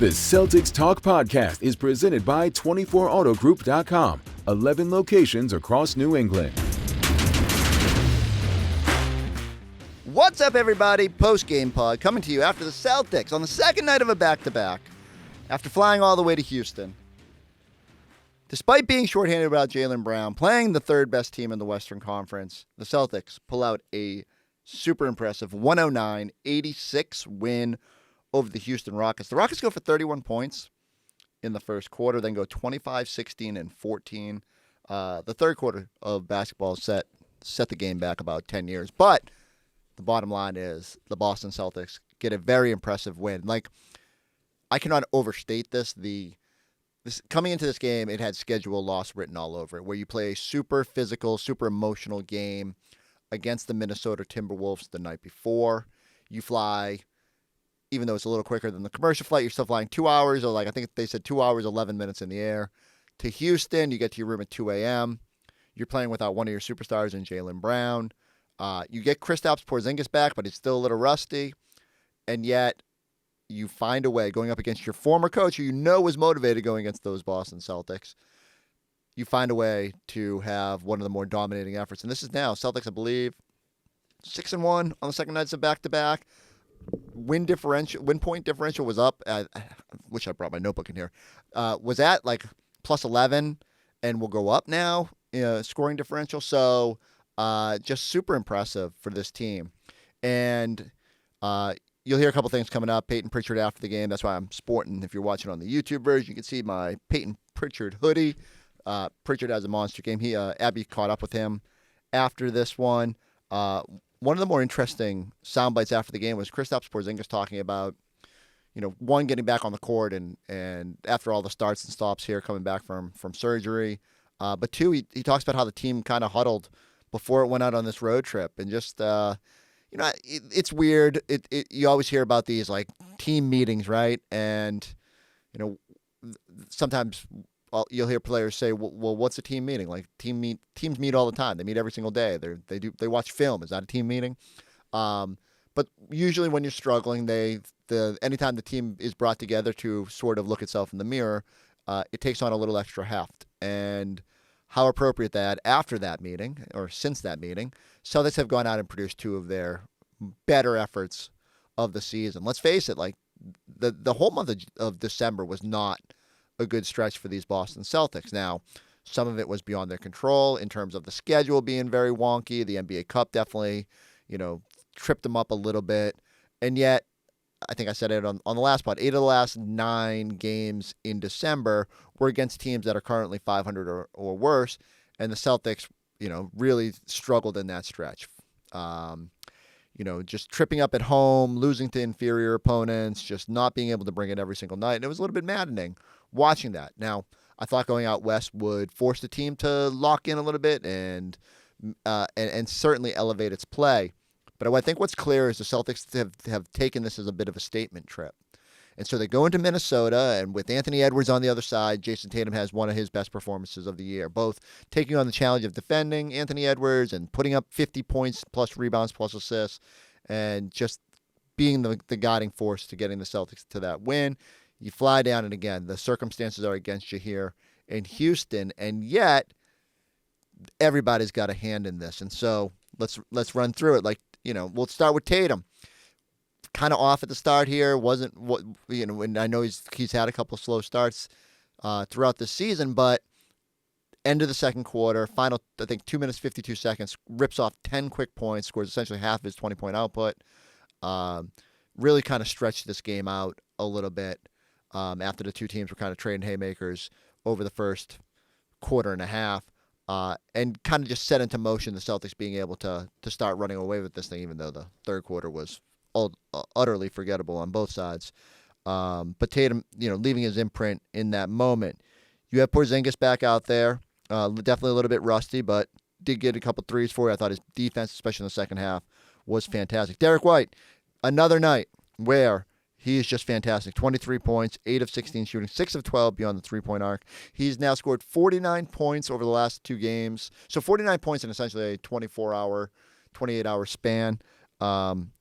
The Celtics Talk podcast is presented by 24autogroup.com, 11 locations across New England. What's up, everybody? Post-game pod coming to you after the Celtics on the second night of a back-to-back after flying all the way to Houston. Despite being shorthanded without Jaylen Brown, playing the third best team in the Western Conference, the Celtics pull out a super impressive 109-86 win over the Houston Rockets. The Rockets go for 31 points in the first quarter, then go 25, 16, and 14. The third quarter of basketball set the game back about 10 years. But the bottom line is the Boston Celtics get a very impressive win. Like, I cannot overstate this. Coming into this game, it had schedule loss written all over it, where you play a super physical, super emotional game against the Minnesota Timberwolves the night before. You fly, even though it's a little quicker than the commercial flight, you're still flying 2 hours, or I think they said 2 hours, 11 minutes in the air, to Houston. You get to your room at 2 a.m. You're playing without one of your superstars in Jaylen Brown. You get Kristaps Porzingis back, but he's still a little rusty. And yet, you find a way, going up against your former coach, who you know was motivated going against those Boston Celtics. You find a way to have one of the more dominating efforts. And this is now, Celtics, I believe, 6-1 on the second nights of back-to-back. Win point differential was up. I wish I brought my notebook in here. Was at like plus 11 and will go up now. Scoring differential. So just super impressive for this team. And you'll hear a couple things coming up. Payton Pritchard after the game. That's why I'm sporting. If you're watching on the YouTube version, you can see my Payton Pritchard hoodie. Pritchard has a monster game. Abby caught up with him after this one. One of the more interesting sound bites after the game was Kristaps Porzingis talking about, one, getting back on the court and after all the starts and stops here, coming back from surgery. But two, he talks about how the team kind of huddled before it went out on this road trip. And just, it's weird. You always hear about these, like, team meetings, right? And, sometimes you'll hear players say, well, what's a team meeting? Like, teams meet all the time. They meet every single day. They watch film. Is that a team meeting? But usually when you're struggling, anytime the team is brought together to sort of look itself in the mirror, it takes on a little extra heft. And how appropriate that after that meeting, or since that meeting, Celtics have gone out and produced two of their better efforts of the season. Let's face it, like, the whole month of December was not a good stretch for these Boston Celtics. Now, some of it was beyond their control in terms of the schedule being very wonky. The NBA Cup definitely, tripped them up a little bit. And yet, I think I said it on the last pod, 8 of the last 9 games in December were against teams that are currently 500 or worse. And the Celtics, really struggled in that stretch. Just tripping up at home, losing to inferior opponents, just not being able to bring it every single night. And it was a little bit maddening watching that. Now, I thought going out west would force the team to lock in a little bit and certainly elevate its play. But I think what's clear is the Celtics have taken this as a bit of a statement trip. And so they go into Minnesota, and with Anthony Edwards on the other side, Jason Tatum has one of his best performances of the year, both taking on the challenge of defending Anthony Edwards and putting up 50 points plus rebounds plus assists, and just being the guiding force to getting the Celtics to that win. You fly down, and again, the circumstances are against you here in Houston, and yet everybody's got a hand in this. And so let's run through it. Like, we'll start with Tatum. Kind of off at the start here. Wasn't what and I know he's had a couple of slow starts throughout the season, but end of the second quarter, final, I think 2 minutes 52 seconds, rips off 10 quick points, scores essentially half of his 20-point output. Really kind of stretched this game out a little bit after the two teams were kind of trading haymakers over the first quarter and a half, and kind of just set into motion the Celtics being able to start running away with this thing, even though the third quarter was utterly forgettable on both sides. But Tatum, leaving his imprint in that moment. You have Porzingis back out there, definitely a little bit rusty, but did get a couple threes for you. I thought his defense, especially in the second half, was fantastic. Derrick White, another night where he is just fantastic. 23 points, 8 of 16 shooting, 6 of 12 beyond the three-point arc. He's now scored 49 points over the last 2 games. So 49 points in essentially a 28-hour span. And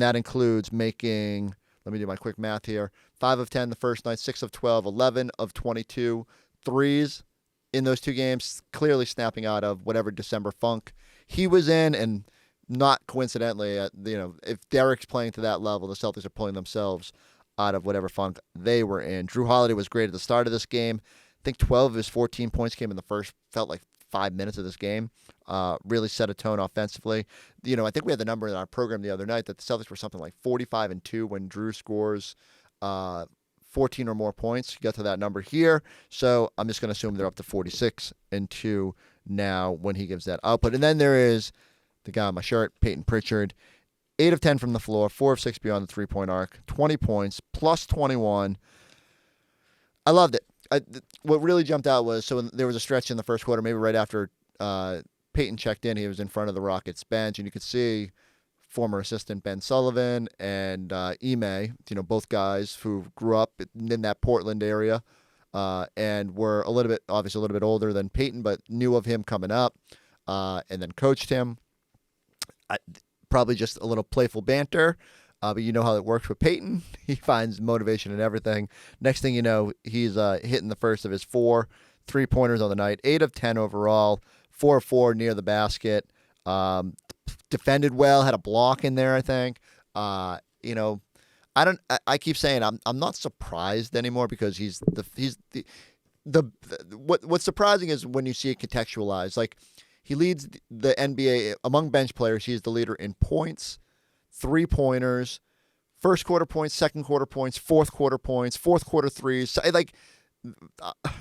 that includes making, Let me do my quick math here. 5 of 10 the first night, 6 of 12, 11 of 22 threes in those 2 games, clearly snapping out of whatever December funk he was in, and not coincidentally, if Derrick's playing to that level, the Celtics are pulling themselves out of whatever funk they were in. Drew Holiday was great at the start of this game. I think 12 of his 14 points came in the first, felt like 5 minutes of this game. Really set a tone offensively. I think we had the number in our program the other night that the Celtics were something like 45-2 when Drew scores 14 or more points. You got to that number here. So I'm just going to assume they're up to 46-2 now when he gives that output. And then there is the guy on my shirt, Payton Pritchard. 8 of 10 from the floor, 4 of 6 beyond the three-point arc, 20 points, plus 21. I loved it. What really jumped out was, so there was a stretch in the first quarter, maybe right after Payton checked in, he was in front of the Rockets bench, and you could see former assistant Ben Sullivan and Ime, both guys who grew up in that Portland area and were obviously a little bit older than Payton, but knew of him coming up and then coached him. Probably just a little playful banter. But you know how it works with Payton. He finds motivation in everything. Next thing you know, he's hitting the first of his 4 3-pointers on the night. 8 of 10 overall. 4 of 4 near the basket. Defended well. Had a block in there, I think. I keep saying I'm not surprised anymore because what's surprising is when you see it contextualized. Like, he leads the NBA among bench players. He's the leader in points, 3-pointers, first quarter points, second quarter points, fourth quarter points, fourth quarter threes.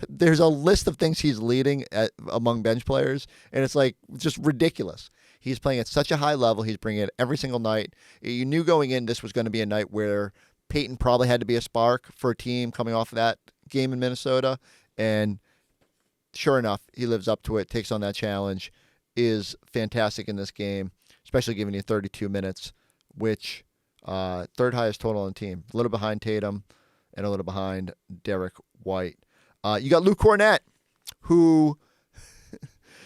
There's a list of things he's leading among bench players, and it's just ridiculous. He's playing at such a high level. He's bringing it every single night. You knew going in this was going to be a night where Payton probably had to be a spark for a team coming off of that game in Minnesota, and sure enough, he lives up to it, takes on that challenge, is fantastic in this game, especially giving you 32 minutes, which third highest total on the team. A little behind Tatum and a little behind Derrick White. You got Luke Cornett, who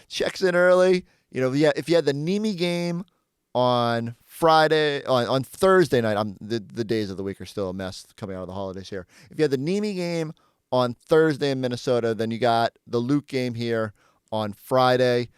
checks in early. If you had the Nimi game on Friday, on Thursday night, the days of the week are still a mess coming out of the holidays here. If you had the Nimi game on Thursday in Minnesota, then you got the Luke game here on Friday.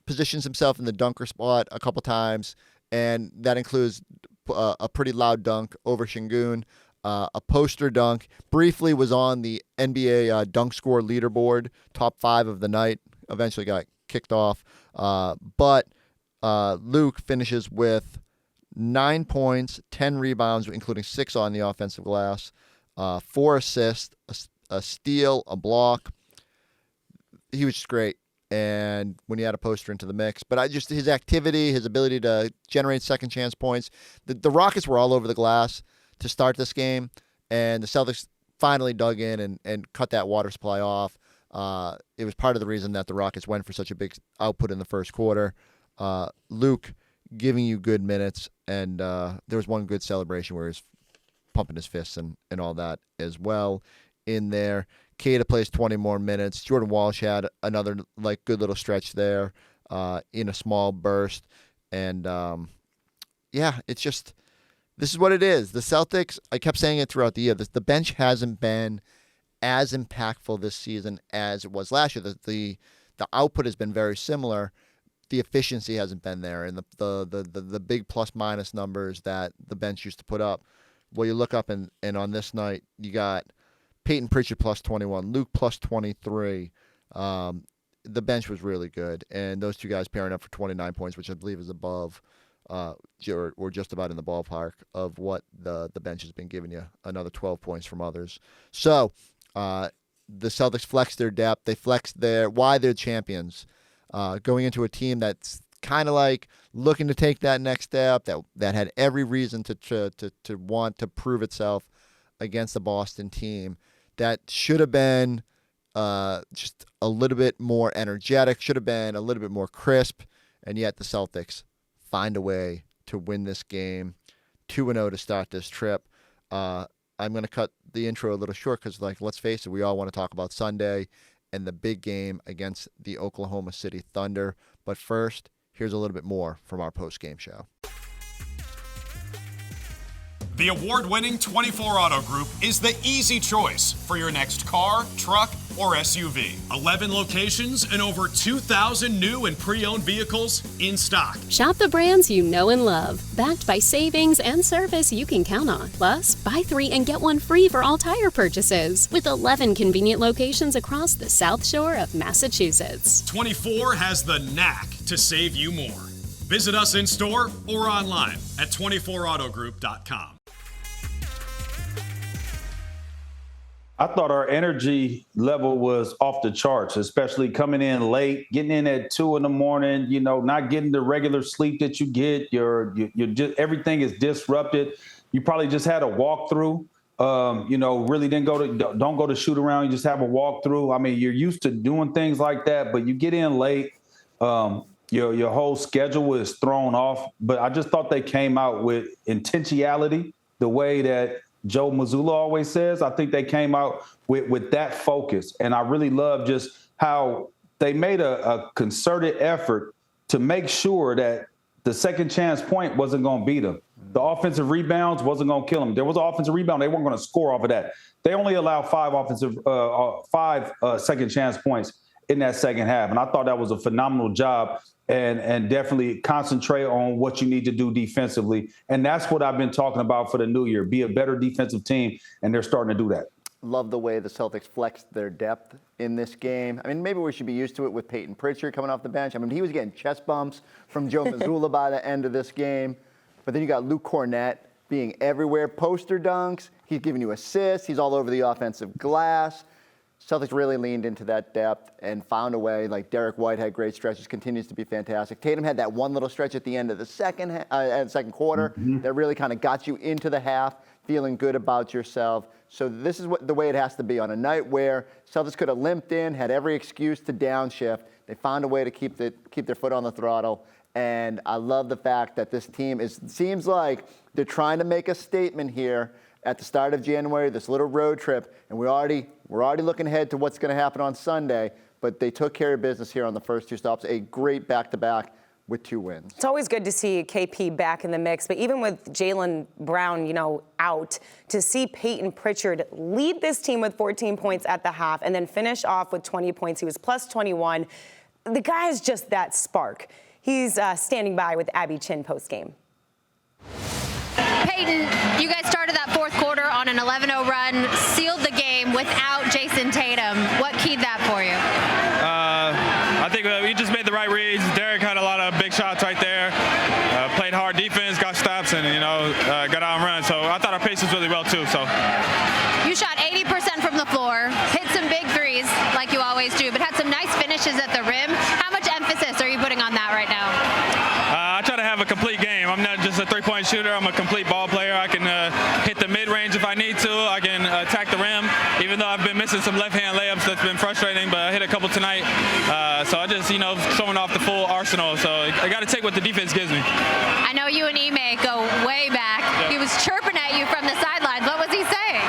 Positions himself in the dunker spot a couple times, and that includes a pretty loud dunk over Şengün, a poster dunk. Briefly was on the NBA dunk score leaderboard, top 5 of the night. Eventually got kicked off. But Luke finishes with 9 points, 10 rebounds, including 6 on the offensive glass, 4 assists, a steal, a block. He was just great. And when he had a poster into the mix, but his activity, his ability to generate second chance points, the Rockets were all over the glass to start this game, and the Celtics finally dug in and cut that water supply off. It was part of the reason that the Rockets went for such a big output in the first quarter. Luke giving you good minutes, and there was one good celebration where he was pumping his fists and all that as well in there. Kayla plays 20 more minutes. Jordan Walsh had another good little stretch there in a small burst. And, it's just this is what it is. The Celtics, I kept saying it throughout the year, the bench hasn't been as impactful this season as it was last year. The output has been very similar. The efficiency hasn't been there, and the big plus-minus numbers that the bench used to put up. Well, you look up, and on this night, you got Payton Pritchard plus 21, Luke plus 23. The bench was really good, and those two guys pairing up for 29 points, which I believe is above or just about in the ballpark of what the bench has been giving you, another 12 points from others. So the Celtics flexed their depth. They flexed why they're champions. Going into a team that's kind of looking to take that next step, that had every reason to want to prove itself against the Boston team. That should have been just a little bit more energetic, should have been a little bit more crisp, and yet the Celtics find a way to win this game, 2-0 to start this trip. I'm going to cut the intro a little short because, let's face it, we all want to talk about Sunday and the big game against the Oklahoma City Thunder. But first, here's a little bit more from our post-game show. The award-winning 24 Auto Group is the easy choice for your next car, truck, or SUV. 11 locations and over 2,000 new and pre-owned vehicles in stock. Shop the brands you know and love, backed by savings and service you can count on. Plus, buy 3 and get 1 free for all tire purchases, with 11 convenient locations across the South Shore of Massachusetts. 24 has the knack to save you more. Visit us in store or online at 24autogroup.com. I thought our energy level was off the charts, especially coming in late, getting in at 2 a.m, not getting the regular sleep that you get. You're just, everything is disrupted. You probably just had a walkthrough. Really don't go to shoot around. You just have a walkthrough. I mean, you're used to doing things like that, but you get in late. Your whole schedule is thrown off. But I just thought they came out with intentionality, the way that Joe Mazzulla always says. I think they came out with that focus. And I really love just how they made a concerted effort to make sure that the second chance point wasn't going to beat them. The offensive rebounds wasn't going to kill them. There was an offensive rebound. They weren't going to score off of that. They only allowed 5 second chance points in that second half. And I thought that was a phenomenal job. And definitely concentrate on what you need to do defensively. And that's what I've been talking about for the new year. Be a better defensive team, and they're starting to do that. Love the way the Celtics flexed their depth in this game. I mean, maybe we should be used to it with Payton Pritchard coming off the bench. I mean, he was getting chest bumps from Joe Mazzulla by the end of this game. But then you got Luke Cornett being everywhere. Poster dunks. He's giving you assists. He's all over the offensive glass. Celtics really leaned into that depth and found a way. Like Derrick White had great stretches, continues to be fantastic. Tatum had that one little stretch at the end of the second quarter that really kind of got you into the half, feeling good about yourself. So this is the way it has to be on a night where Celtics could have limped in, had every excuse to downshift. They found a way to keep their foot on the throttle. And I love the fact that this team seems like they're trying to make a statement here at the start of January, this little road trip, and we're already looking ahead to what's going to happen on Sunday, but they took care of business here on the first 2 stops. A great back-to-back with 2 wins. It's always good to see KP back in the mix, but even with Jaylen Brown, out, to see Payton Pritchard lead this team with 14 points at the half and then finish off with 20 points. He was plus 21. The guy is just that spark. He's standing by with Abby Chin postgame. Payton, you guys started that fourth quarter on an 11-0 run, sealed the game without Jason Tatum. What keyed that for you? I think we just made the right reads. Derrick had a lot of big shots right there. Played hard defense, got stops, and got out and run. So I thought our pace was really well too. So you shot 80% from the floor, hit some big threes like you always do, but had some nice finishes at the rim. How much emphasis are you putting on that right now? I try to have a complete game. I'm not just a three-point shooter. I'm a complete ball player. I can hit the mid-range if I need to. I can attack the rim, even though I've been missing some left-hand layups. That's been frustrating, but I hit a couple tonight. So I just, throwing off the full arsenal. So I got to take what the defense gives me. I know you and Ime go way back. Yeah. He was chirping at you from the sidelines. What was he saying?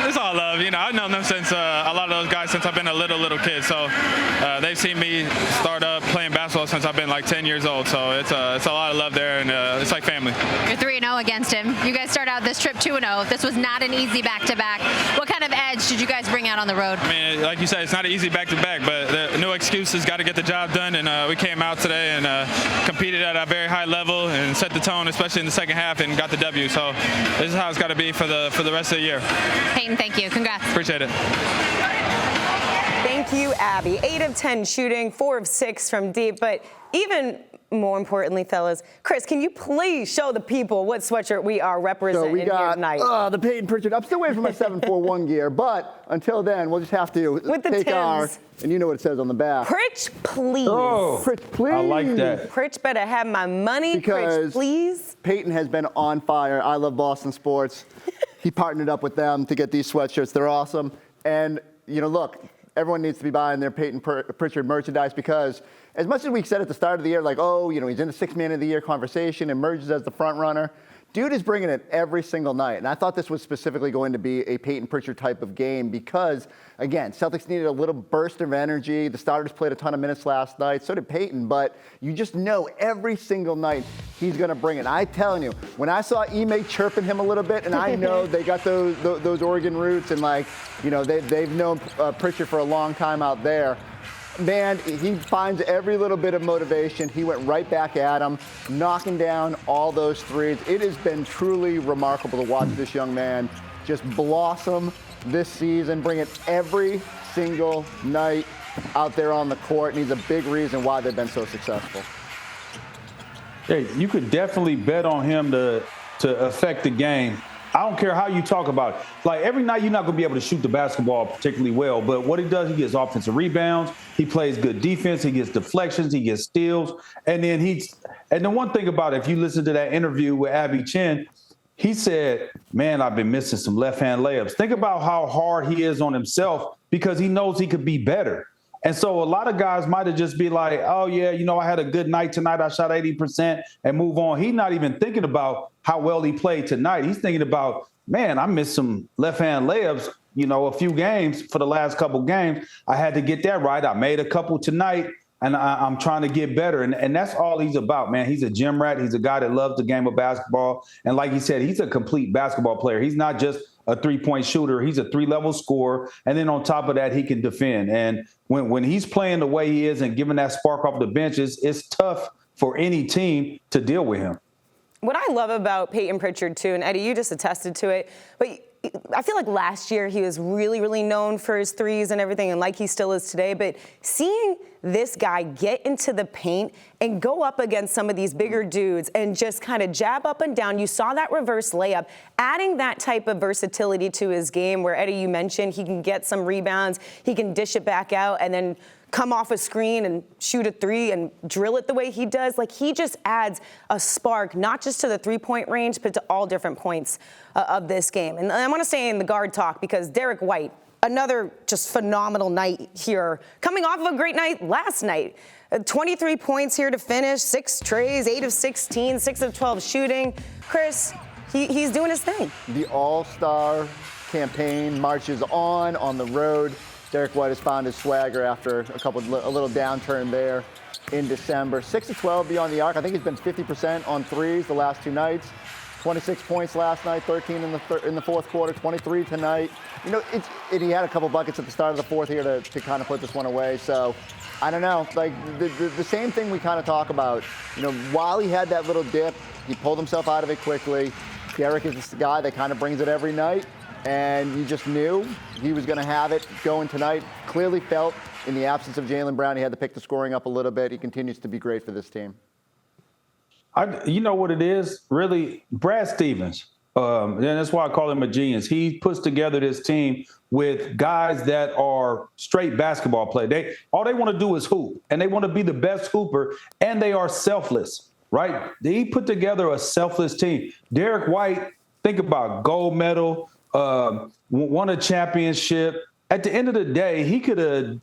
It's all love. I've known them since a lot of those guys since I've been a little kid. So they've seen me start up playing basketball since I've been like 10 years old. So it's a lot of love there, and it's like family. You're 3-0 against him. You guys start out this trip 2-0. This was not an easy back-to-back. What kind of edge did you guys bring out on the road? I mean, like you said, it's not an easy back-to-back, but no excuses. Got to get the job done, and we came out today and competed at a very high level and set the tone, especially in the second half, and got the W. So this is how it's got to be for the rest of the year. Payton, thank you. Congrats. Appreciate it. Thank you, Abby. 8 of 10 shooting, 4 of 6 from deep, but even more importantly, fellas, Chris, can you please show the people what sweatshirt we are representing here tonight? The Payton Pritchard. I'm still waiting for my 741 gear, but until then, we'll just have to take ours. And you know what it says on the back. Pritch, please. Oh, Pritch, please. I like that. Pritch better have my money. Because Pritch, please. Payton has been on fire. I love Boston sports. He partnered up with them to get these sweatshirts. They're awesome. And, look, everyone needs to be buying their Payton Pritchard merchandise because as much as we said at the start of the year, like, he's in the 6th man of the year conversation, emerges as the front runner. dude is bringing it every single night. And I thought this was specifically going to be a Payton Pritchard type of game because, again, Celtics needed a little burst of energy. The starters played a ton of minutes last night. So did Payton. But you just know every single night he's going to bring it. I'm telling you, when I saw Ime chirping him a little bit, and I know they got those Oregon roots, and they've known Pritchard for a long time out there. Man, he finds every little bit of motivation. He went right back at him, knocking down all those threes. It has been truly remarkable to watch this young man just blossom this season, bring it every single night out there on the court, and he's a big reason why they've been so successful. Hey, you could definitely bet on him to affect the game. I don't care how you talk about it. Like, every night you're not going to be able to shoot the basketball particularly well, but what he does, he gets offensive rebounds, he plays good defense, he gets deflections, he gets steals, and then the one thing about it, if you listen to that interview with Abby Chin, he said, man, I've been missing some left-hand layups. Think about how hard he is on himself because he knows he could be better. And so a lot of guys might have just be like, oh, yeah, I had a good night tonight. I shot 80% and move on. He's not even thinking about how well he played tonight. He's thinking about, man, I missed some left-hand layups, a few games for the last couple games. I had to get that right. I made a couple tonight, and I'm trying to get better. And that's all he's about, man. He's a gym rat. He's a guy that loves the game of basketball. And like he said, he's a complete basketball player. He's not just a three-point shooter. He's a three-level scorer. And then on top of that, he can defend. And when he's playing the way he is and giving that spark off the bench, it's tough for any team to deal with him. What I love about Payton Pritchard, too, and Eddie, you just attested to it, but I feel like last year he was really, really known for his threes and everything, and like he still is today. But seeing this guy get into the paint and go up against some of these bigger dudes and just kind of jab up and down, you saw that reverse layup, adding that type of versatility to his game where, Eddie, you mentioned he can get some rebounds, he can dish it back out, and then come off a screen and shoot a three and drill it the way he does. Like, he just adds a spark, not just to the three-point range, but to all different points of this game. And I want to stay in the guard talk because Derrick White, another just phenomenal night here, coming off of a great night last night. 23 points here to finish, 6 trays, 8 of 16, 6 of 12 shooting. Chris, he's doing his thing. The All-Star campaign marches on the road. Derrick White has found his swagger after a little downturn there in December. 6 of 12 beyond the arc. I think he's been 50% on threes the last 2 nights. 26 points last night, 13 in the fourth quarter, 23 tonight. He had a couple buckets at the start of the fourth here to kind of put this one away. So I don't know, like the same thing we kind of talk about. While he had that little dip, he pulled himself out of it quickly. Derrick is this guy that kind of brings it every night. And you just knew he was going to have it going tonight. Clearly felt in the absence of Jaylen Brown, he had to pick the scoring up a little bit. He continues to be great for this team. You know what it is? Really, Brad Stevens. And that's why I call him a genius. He puts together this team with guys that are straight basketball players. All they want to do is hoop, and they want to be the best hooper, and they are selfless, right? He put together a selfless team. Derrick White, think about gold medal, won a championship. At the end of the day, he could have,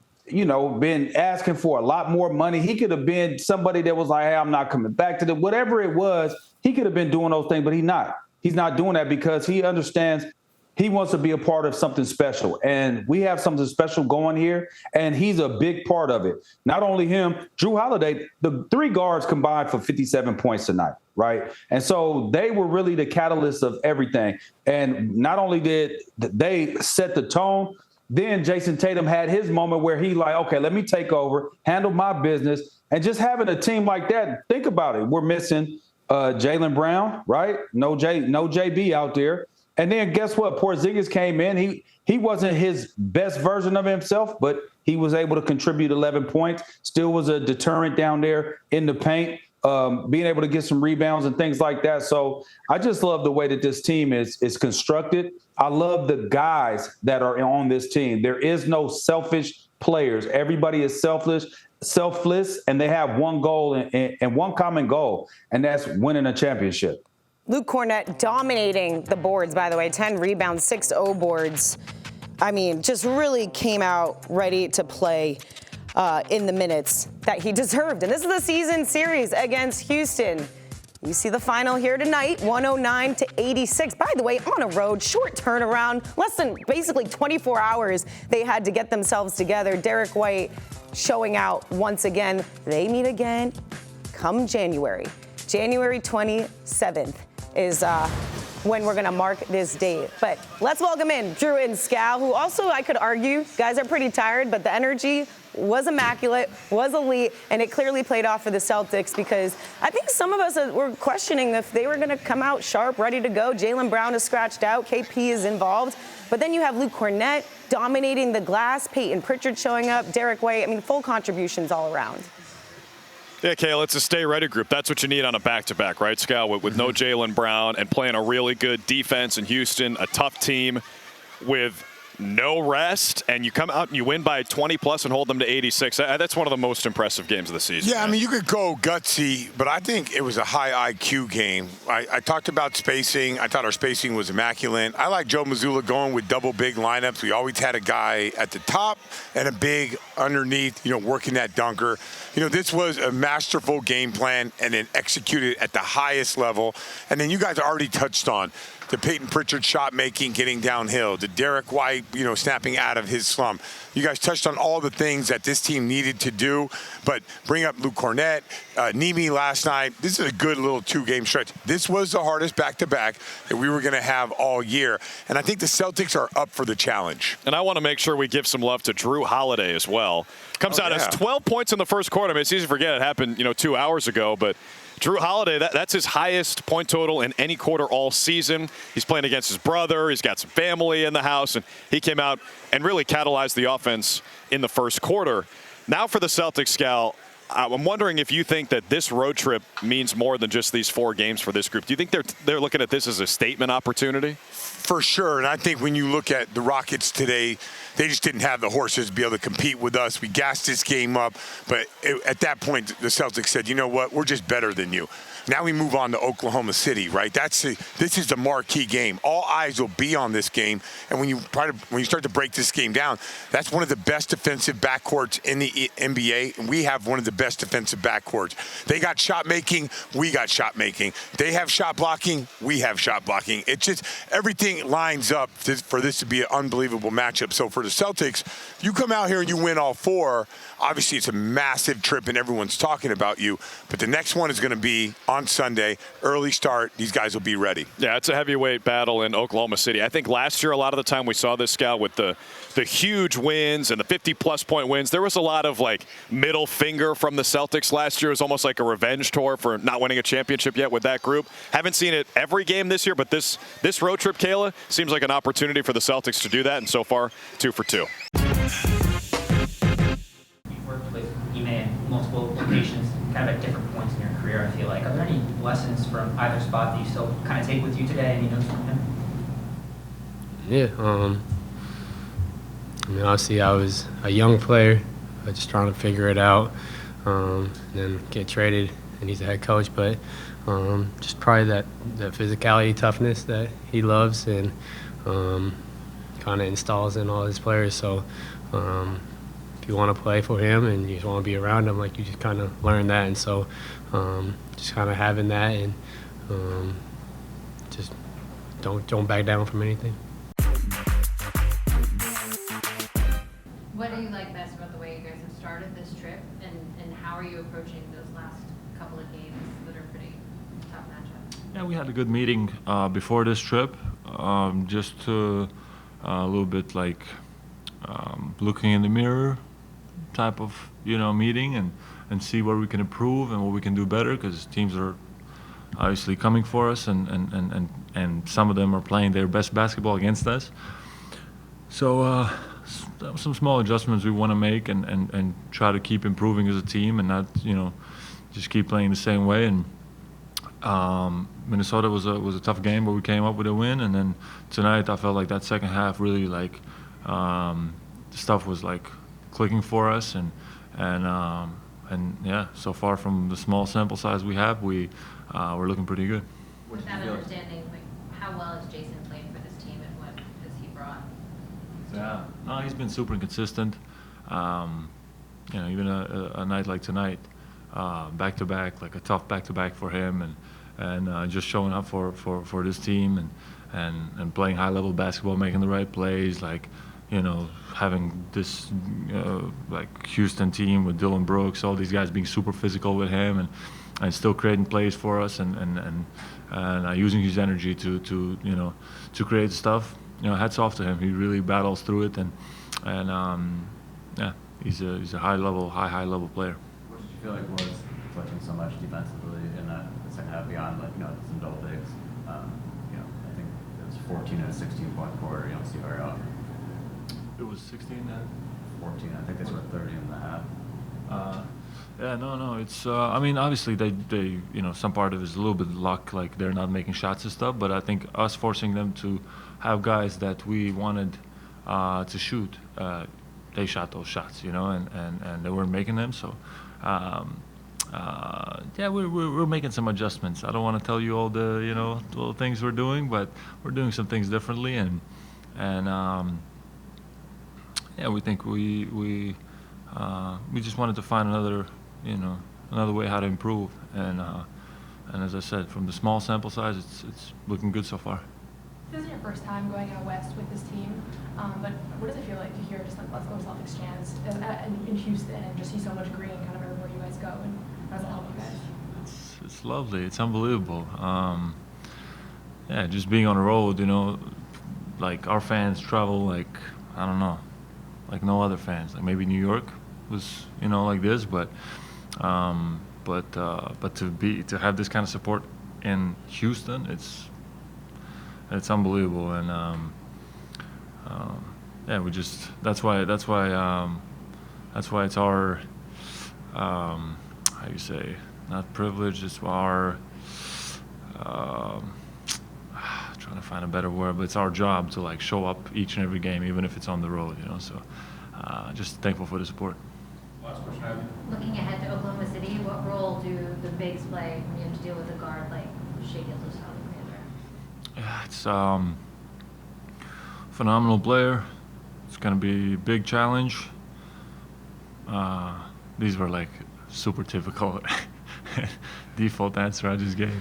been asking for a lot more money. He could have been somebody that was like, hey, I'm not coming back to whatever it was. He could have been doing those things, but he's not. He's not doing that because he understands he wants to be a part of something special. And we have something special going here, and he's a big part of it. Not only him, Drew Holiday, the 3 guards combined for 57 points tonight, right? And so they were really the catalyst of everything. And not only did they set the tone, then Jason Tatum had his moment where he like, okay, let me take over, handle my business. And just having a team like that, think about it. We're missing Jaylen Brown, right? No JB out there. And then guess what? Porzingis came in. He wasn't his best version of himself, but he was able to contribute 11 points. Still was a deterrent down there in the paint, being able to get some rebounds and things like that. So I just love the way that this team is constructed. I love the guys that are on this team. There is no selfish players. Everybody is selfless, and they have one goal and one common goal, and that's winning a championship. Luke Cornett dominating the boards, by the way, 10 rebounds, 6 boards. I mean, just really came out ready to play in the minutes that he deserved. And this is the season series against Houston. You see the final here tonight, 109-86. By the way, on a road, short turnaround, less than basically 24 hours they had to get themselves together. Derrick White showing out once again. They meet again come January. January 27th is when we're going to mark this date. But let's welcome in Drew and Scal, who also, I could argue, guys are pretty tired, but the energy was immaculate, was elite, and it clearly played off for the Celtics because I think some of us were questioning if they were going to come out sharp, ready to go. Jaylen Brown is scratched out. KP is involved. But then you have Luke Kornet dominating the glass, Payton Pritchard showing up, Derrick White. I mean, full contributions all around. Yeah, Kayla, it's a stay-ready group. That's what you need on a back-to-back, right, Scal? With no Jaylen Brown and playing a really good defense in Houston, a tough team with no rest, and you come out and you win by 20-plus and hold them to 86. That's one of the most impressive games of the season. Yeah, I mean, you could go gutsy, but I think it was a high IQ game. I talked about spacing. I thought our spacing was immaculate. I like Joe Mazzulla going with double big lineups. We always had a guy at the top and a big underneath, working that dunker. This was a masterful game plan and then executed at the highest level. And then you guys already touched on the Payton Pritchard shot making, getting downhill, the Derrick White, snapping out of his slump. You guys touched on all the things that this team needed to do, but bring up Luke Kornet, Ime last night. This is a good little 2-game stretch. This was the hardest back-to-back that we were going to have all year, and I think the Celtics are up for the challenge. And I want to make sure we give some love to Drew Holiday as well. Comes out as 12 points in the first quarter. I mean, it's easy to forget it happened, 2 hours ago, but Drew Holiday, that's his highest point total in any quarter all season. He's playing against his brother. He's got some family in the house, and he came out and really catalyzed the offense in the first quarter. Now for the Celtics, Scal, I'm wondering if you think that this road trip means more than just these 4 games for this group. Do you think they're looking at this as a statement opportunity? For sure, and I think when you look at the Rockets today, they just didn't have the horses to be able to compete with us. We gassed this game up, but at that point, the Celtics said, you know what, we're just better than you. Now we move on to Oklahoma City, right? This is the marquee game. All eyes will be on this game, and when you start to break this game down, that's one of the best defensive backcourts in the NBA, and we have one of the best defensive backcourts. They got shot making, we got shot making. They have shot blocking, we have shot blocking. It's just everything lines up for this to be an unbelievable matchup. So for the Celtics, you come out here and you win all 4. Obviously, it's a massive trip, and everyone's talking about you. But the next one is going to be on Sunday, early start. These guys will be ready. Yeah, it's a heavyweight battle in Oklahoma City. I think last year, a lot of the time we saw this, Scal, with the huge wins and the 50-plus point wins, there was a lot of, middle finger from the Celtics last year. It was almost like a revenge tour for not winning a championship yet with that group. Haven't seen it every game this year, but this road trip, Kayla, seems like an opportunity for the Celtics to do that, and so far, 2 for 2. With Ime in multiple locations, kind of at different points in your career, I feel like. Are there any lessons from either spot that you still kind of take with you today, any notes from him? Yeah, obviously I was a young player, just trying to figure it out, and then get traded, and he's a head coach, but just probably that physicality, toughness that he loves and kind of installs in all his players. So if you want to play for him and you just want to be around him, you just kind of learn that. And so just kind of having that and just don't back down from anything. What do you like best about the way you guys have started this trip, and how are you approaching those last couple of games that are pretty tough matchups? Yeah, we had a good meeting before this trip, just to a little bit looking in the mirror type of meeting and see where we can improve and what we can do better, because teams are obviously coming for us and some of them are playing their best basketball against us. So some small adjustments we want to make and try to keep improving as a team and not just keep playing the same way. And Minnesota was a tough game, but we came up with a win. And then tonight I felt like that second half really stuff was clicking for us and yeah, so far from the small sample size we have, we're looking pretty good. With that understanding, how well has Jason played for this team and what has he brought? Yeah, no, he's been super consistent. Even a night like tonight, back to back, a tough back to back for him, just showing up for this team and playing high-level basketball, making the right plays, like, having this like Houston team with Dylan Brooks, all these guys being super physical with him and still creating plays for us and using his energy to create stuff. Hats off to him. He really battles through it and he's a high level player. What did you feel like was clutching so much defensively in that second half beyond some double digs? I think it was 14 and a 16-point quarter. You don't see very often. It was 16 then? 14. I think they scored 30 in the half. No. It's obviously they some part of it is a little bit luck, like they're not making shots and stuff. But I think us forcing them to have guys that we wanted to shoot, they shot those shots, and they weren't making them. So we're making some adjustments. I don't want to tell you all the all the things we're doing, but we're doing some things differently, and we think we just wanted to find another way how to improve, and as I said, from the small sample size, it's looking good so far. This isn't your first time going out west with this team, but what does it feel like to hear just like "Let's Go Celtics" chants in Houston and just see so much green kind of everywhere you guys go, and how does it help you guys? It's lovely. It's unbelievable. Just being on the road, like our fans travel like I don't know, like no other fans. Like maybe New York was like this, but to have this kind of support in Houston, it's unbelievable, and that's why it's our how you say, not privilege, it's our trying to find a better word, but it's our job to like show up each and every game, even if it's on the road, so just thankful for the support. Last question. Looking ahead to Oklahoma City, what role do the bigs play when you have to deal with a guard like Shai Gilgeous-Alexander? It's phenomenal player. It's going to be a big challenge. These were like super typical default answer I just gave.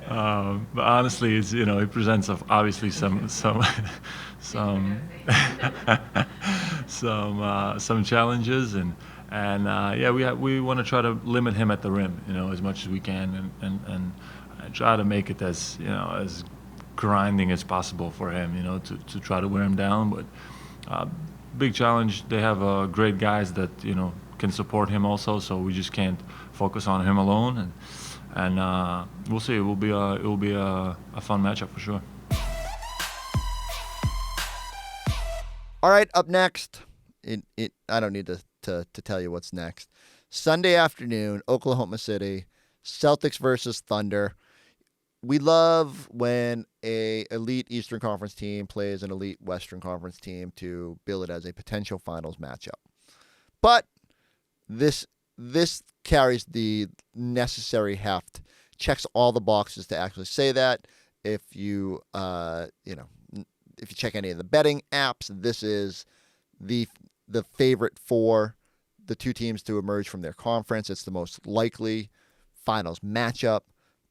But honestly, it's it presents obviously some challenges and we want to try to limit him at the rim as much as we can and try to make it as as grinding as possible for him to try to wear him down. But big challenge. They have great guys that can support him also, so we just can't focus on him alone, and we'll see. It will be a fun matchup for sure. All right, up next, I don't need to tell you what's next. Sunday afternoon, Oklahoma City, Celtics versus Thunder. We love when a elite Eastern Conference team plays an elite Western Conference team to bill it as a potential finals matchup. But this carries the necessary heft, checks all the boxes to actually say that. If you if you check any of the betting apps, this is the favorite for the two teams to emerge from their conference. It's the most likely finals matchup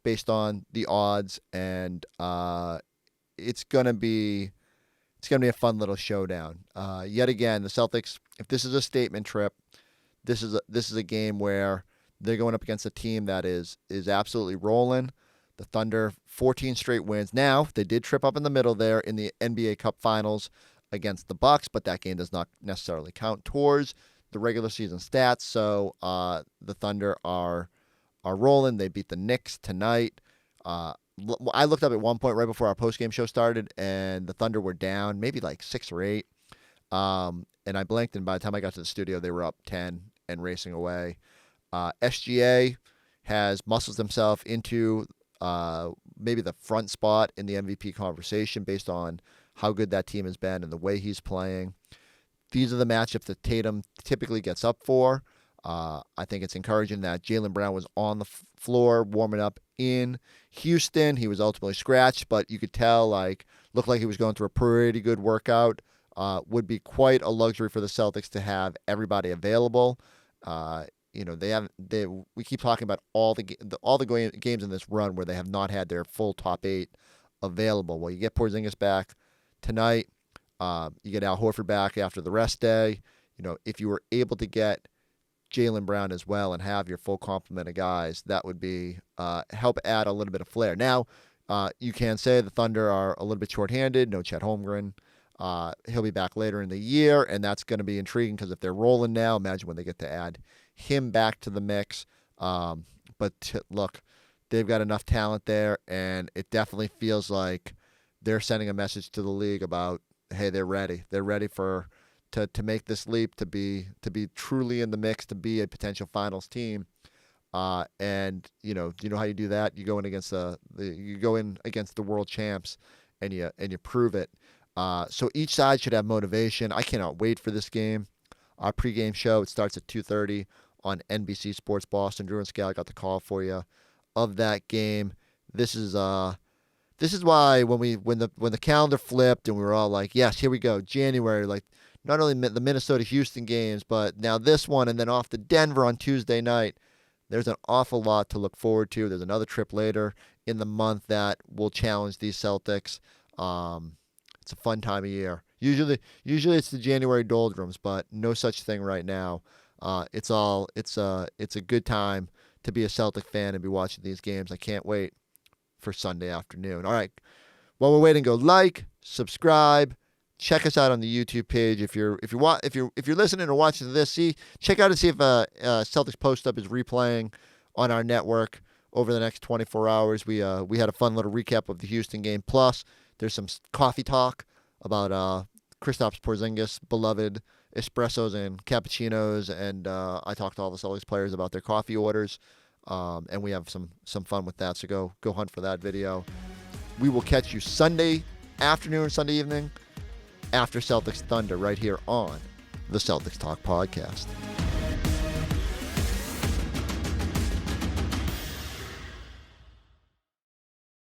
based on the odds, and it's gonna be a fun little showdown. Yet again, the Celtics, if this is a statement trip, this is a game where they're going up against a team that is absolutely rolling. The Thunder, 14 straight wins. Now, they did trip up in the middle there in the NBA Cup Finals against the Bucks, but that game does not necessarily count towards the regular season stats. So the Thunder are rolling. They beat the Knicks tonight. I looked up at one point right before our postgame show started, and the Thunder were down maybe like 6 or 8. And I blinked, and by the time I got to the studio, they were up 10 and racing away. SGA has muscled himself into maybe the front spot in the MVP conversation based on how good that team has been and the way he's playing. These are the matchups that Tatum typically gets up for. I think it's encouraging that Jaylen Brown was on the floor warming up in Houston. He was ultimately scratched, but you could tell, looked like he was going through a pretty good workout. Would be quite a luxury for the Celtics to have everybody available. we keep talking about all the games in this run where they have not had their full top 8 available. Well, you get Porzingis back tonight. You get Al Horford back after the rest day. If you were able to get Jaylen Brown as well and have your full complement of guys, that would be help add a little bit of flair. Now, you can say the Thunder are a little bit shorthanded. No Chet Holmgren. He'll be back later in the year, and that's going to be intriguing because if they're rolling now, imagine when they get to add him back to the mix. Look, they've got enough talent there, and it definitely feels like they're sending a message to the league about, hey, they're ready. They're ready to make this leap, to be truly in the mix, to be a potential finals team. And you know how you do that? You go in against the world champs, and you prove it. So each side should have motivation. I cannot wait for this game. Our pregame show, it starts at 2:30 on NBC Sports Boston. Drew and Scal got the call for you of that game. This is why when the calendar flipped and we were all like, yes, here we go, January, like not only the Minnesota-Houston games, but now this one, and then off to Denver on Tuesday night. There's an awful lot to look forward to. There's another trip later in the month that will challenge these Celtics. It's a fun time of year. Usually it's the January doldrums, but no such thing right now. It's a good time to be a Celtic fan and be watching these games. I can't wait for Sunday afternoon. All right. While we're waiting, go like, subscribe, check us out on the YouTube page. If you're listening or watching this, check out and see if Celtics Post Up is replaying on our network over the next 24 hours. We had a fun little recap of the Houston game. Plus, there's some coffee talk about Kristaps Porzingis' beloved espressos and cappuccinos, and I talked to all the Celtics players about their coffee orders, and we have some fun with that. So go hunt for that video. We will catch you Sunday afternoon, Sunday evening, after Celtics Thunder right here on the Celtics Talk podcast.